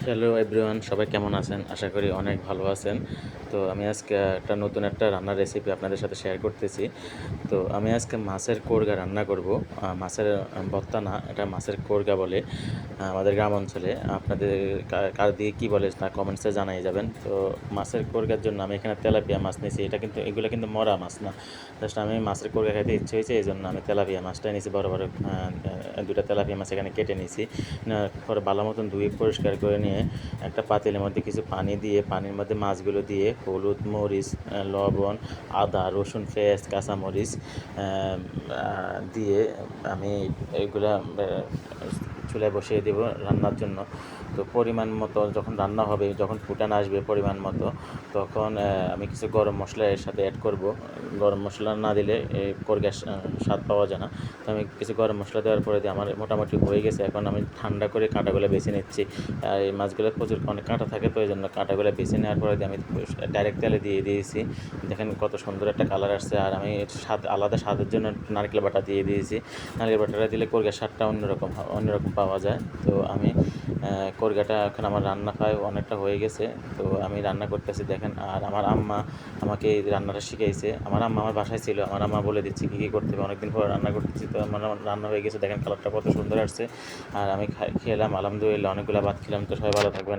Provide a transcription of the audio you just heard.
Hello everyone, সবাই কেমন আছেন? আশা করি অনেক ভালো আছেন। তো আমি আজকে নতুন একটা রান্নার রেসিপি আপনাদের সাথে শেয়ার করতেছি। তো আমি আজকে মাছের কোরগা রান্না করব। মাছের ভর্তা না, এটা মাছের কোরগা বলে আমাদের গ্রাম অঞ্চলে। আপনাদের কার দিকে কী বলে তা কমেন্টসে জানাই যাবেন। তো মাছের কোরগার জন্য আমি এখানে তেলাপিয়া মাছ নিয়েছি। এগুলো কিন্তু মরা মাছ না। জাস্ট আমি মাছের কোরগা খাইতে ইচ্ছে হয়েছে, এই জন্য আমি তেলাপিয়া মাছটাই নিয়েছি। বড় বড় দুটা তেলাপিয়া মাছ এখানে কেটে নিয়েছি। নেওয়ার পরে ভালো মতন ধুয়ে পরিষ্কার করে নিয়ে একটা পাতিলের মধ্যে কিছু পানি দিয়ে, পানির মধ্যে মাছগুলো দিয়ে হলুদ, মরিচ, লবণ, আদা, রসুন, পেঁয়াজ, কাঁচামরিচ দিয়ে আমি এইগুলা চুলায় বসিয়ে দেবো রান্নার জন্য। তো পরিমাণ মতো যখন রান্না হবে, যখন ফুটান আসবে পরিমাণ মতো, তখন আমি কিছু গরম মশলা এর সাথে অ্যাড করব। গরম মশলা না দিলে এই কোরগার স্বাদ পাওয়া যায় না। তো আমি কিছু গরম মশলা দেওয়ার পরে দিয়ে আমার মোটামুটি হয়ে গেছে। এখন আমি ঠান্ডা করে কাঁটাগুলো বেছে নিচ্ছি। আর এই মাছগুলো প্রচুর অনেক কাঁটা থাকে, তো এই জন্য কাঁটাগুলো বেছে নেওয়ার পরে দিয়ে আমি ডাইরেক্ট তেলে দিয়ে দিয়েছি। দেখেন কত সুন্দর একটা কালার আসছে। আর আমি স্বাদ, আলাদা স্বাদের জন্য নারকেল বাটা দিয়ে দিয়েছি। নারকেল বাটাটা দিলে কোরগার স্বাদটা অন্যরকম পাওয়া যায়। তো আমি কোরগাটা এখন আমার রান্না প্রায় অনেকটা হয়ে গেছে। তো আমি রান্না করতেছি দেখেন। আর আমার আম্মা আমাকে এই রান্নাটা শিখাইছে। আমার আম্মা আমার বাসায় ছিল, আমার আম্মা বলে দিচ্ছে কী কী করতে হবে। অনেকদিন পর রান্না করতেছি, তো আমার রান্না হয়ে গেছে। দেখেন কালারটা কত সুন্দর আসছে। আর আমি খেলাম, আলহামদুলিল্লাহ অনেকগুলো ভাত খেলাম। তো সবাই ভালো থাকবেন।